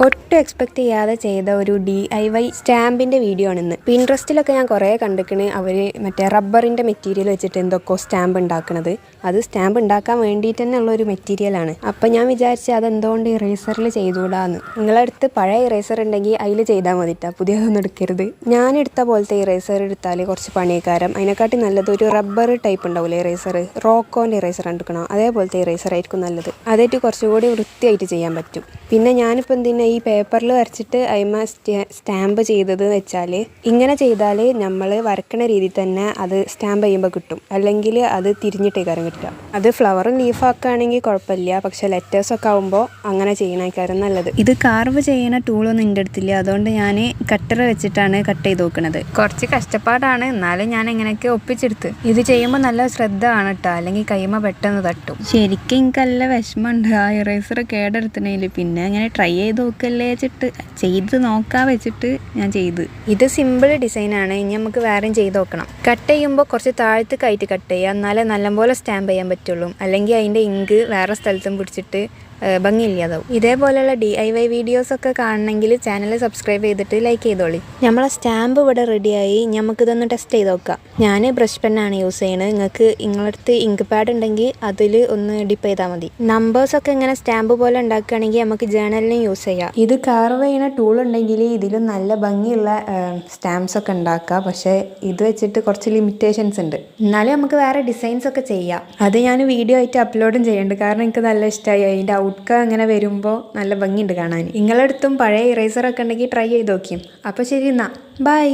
ഒട്ടും എക്സ്പെക്ട് ചെയ്യാതെ ചെയ്ത ഒരു DIY സ്റ്റാമ്പിൻ്റെ വീഡിയോ ആണിന്ന്. പിൻട്രസ്റ്റിലൊക്കെ ഞാൻ കുറേ കണ്ടിക്കണ് അവർ മറ്റേ റബ്ബറിൻ്റെ മെറ്റീരിയൽ വെച്ചിട്ട് എന്തൊക്കെയോ സ്റ്റാമ്പ് ഉണ്ടാക്കുന്നത്. അത് സ്റ്റാമ്പ് ഉണ്ടാക്കാൻ വേണ്ടിയിട്ട് തന്നെ ഉള്ളൊരു മെറ്റീരിയലാണ്. അപ്പം ഞാൻ വിചാരിച്ചു അതെന്തുകൊണ്ട് ഇറേസറിൽ ചെയ്തുകൂടാന്ന്. നിങ്ങളടുത്ത് പഴയ ഇറേസർ ഉണ്ടെങ്കിൽ അതിൽ ചെയ്താൽ മതിട്ടാ, പുതിയതൊന്നും എടുക്കരുത്. ഞാനെടുത്ത പോലത്തെ ഇറേസർ എടുത്താൽ കുറച്ച് പണിക്കാരം. അതിനെക്കാട്ടി നല്ലത് ഒരു റബ്ബർ ടൈപ്പ് ഉണ്ടാവില്ലേ ഇറേസർ, റോക്കോൻ്റെ ഇറേസർ എടുക്കണം. അതേപോലത്തെ ഇറേസർ ആയിരിക്കും നല്ലത്. അതായിട്ട് കുറച്ചുകൂടി വൃത്തിയായിട്ട് ചെയ്യാൻ പറ്റും. പിന്നെ ഞാനിപ്പോൾ എന്തിനാ ഈ പേപ്പറിൽ വരച്ചിട്ട് അതിമ സ്റ്റാമ്പ് ചെയ്തത് വെച്ചാൽ, ഇങ്ങനെ ചെയ്താൽ നമ്മൾ വരക്കണ രീതിയിൽ തന്നെ അത് സ്റ്റാമ്പ് ചെയ്യുമ്പോൾ കിട്ടും. അല്ലെങ്കിൽ അത് തിരിഞ്ഞിട്ടേക്കാരം കിട്ടുക. അത് ഫ്ലവറും ലീഫാക്കുകയാണെങ്കിൽ കുഴപ്പമില്ല, പക്ഷേ ലെറ്റേഴ്സൊക്കെ ആകുമ്പോൾ അങ്ങനെ ചെയ്യണേക്കാരം നല്ലത്. ഇത് കാർവ് ചെയ്യുന്ന ടൂളൊന്നും എൻ്റെ അടുത്തില്ല, അതുകൊണ്ട് ഞാൻ കട്ടർ വെച്ചിട്ടാണ് കട്ട് ചെയ്ത് നോക്കുന്നത്. കുറച്ച് കഷ്ടപ്പാടാണ്, എന്നാലും ഞാൻ എങ്ങനെയൊക്കെ ഒപ്പിച്ചെടുത്ത്. ഇത് ചെയ്യുമ്പോൾ നല്ല ശ്രദ്ധ ആണ് കേട്ടോ, അല്ലെങ്കിൽ കൈമ പെട്ടെന്ന് തട്ടും. ശരിക്കും എനിക്ക് നല്ല വിഷമമുണ്ട് ആ ഇറേസർ കേടെടുത്തതിൽ. പിന്നെ അങ്ങനെ ട്രൈ ചെയ്ത് നോക്കല്ലേ വെച്ചിട്ട് ചെയ്ത് നോക്കാൻ വെച്ചിട്ട് ഞാൻ ചെയ്ത്. ഇത് സിമ്പിൾ ഡിസൈനാണ്, ഇനി നമുക്ക് വേറെയും ചെയ്ത് നോക്കണം. കട്ട് ചെയ്യുമ്പോൾ കുറച്ച് താഴത്ത് കയറ്റി കട്ട് ചെയ്യുക, എന്നാലേ നല്ലപോലെ സ്റ്റാമ്പ് ചെയ്യാൻ പറ്റുള്ളൂ. അല്ലെങ്കിൽ അതിൻ്റെ ഇങ്ക് വേറെ സ്ഥലത്തും പിടിച്ചിട്ട് ഭംഗിയില്ലാതാവും. ഇതേപോലെയുള്ള DIY വീഡിയോസൊക്കെ കാണണമെങ്കിൽ ചാനൽ സബ്സ്ക്രൈബ് ചെയ്തിട്ട് ലൈക്ക് ചെയ്തോളി. നമ്മളെ സ്റ്റാമ്പ് ഇവിടെ റെഡിയായി. നമുക്കിതൊന്ന് ടെസ്റ്റ് ചെയ്ത് നോക്കാം. ഞാൻ ബ്രഷ് പെന്നാണ് യൂസ് ചെയ്യുന്നത്. നിങ്ങൾക്ക് നിങ്ങളടുത്ത് ഇങ്ക് പാഡ് ഉണ്ടെങ്കിൽ അതിൽ ഒന്ന് ഡിപ്പ് ചെയ്താൽ മതി. നമ്പേഴ്സൊക്കെ ഇങ്ങനെ സ്റ്റാമ്പ് പോലെ ഉണ്ടാക്കുകയാണെങ്കിൽ നമുക്ക് ജേണലിനും യൂസ് ചെയ്യാം. ഇത് കാർവ് ചെയ്യുന്ന ടൂൾ ഉണ്ടെങ്കിൽ ഇതിലും നല്ല ഭംഗിയുള്ള സ്റ്റാമ്പ്സ് ഒക്കെ ഉണ്ടാക്കാം. പക്ഷേ ഇത് വെച്ചിട്ട് കുറച്ച് ലിമിറ്റേഷൻസ് ഉണ്ട്. എന്നാലും നമുക്ക് വേറെ ഡിസൈൻസ് ഒക്കെ ചെയ്യാം. അത് ഞാൻ വീഡിയോ ആയിട്ട് അപ്ലോഡും ചെയ്യുന്നുണ്ട്, കാരണം എനിക്ക് നല്ല ഇഷ്ടമായി. അതിൻ്റെ ഔട്ട്ക അങ്ങനെ വരുമ്പോൾ നല്ല ഭംഗിയുണ്ട് കാണാൻ. നിങ്ങളടുത്തും പഴയ ഇറേസറൊക്കെ ഉണ്ടെങ്കിൽ ട്രൈ ചെയ്ത് നോക്കിയും. അപ്പോൾ ശരി, എന്നാൽ ബൈ.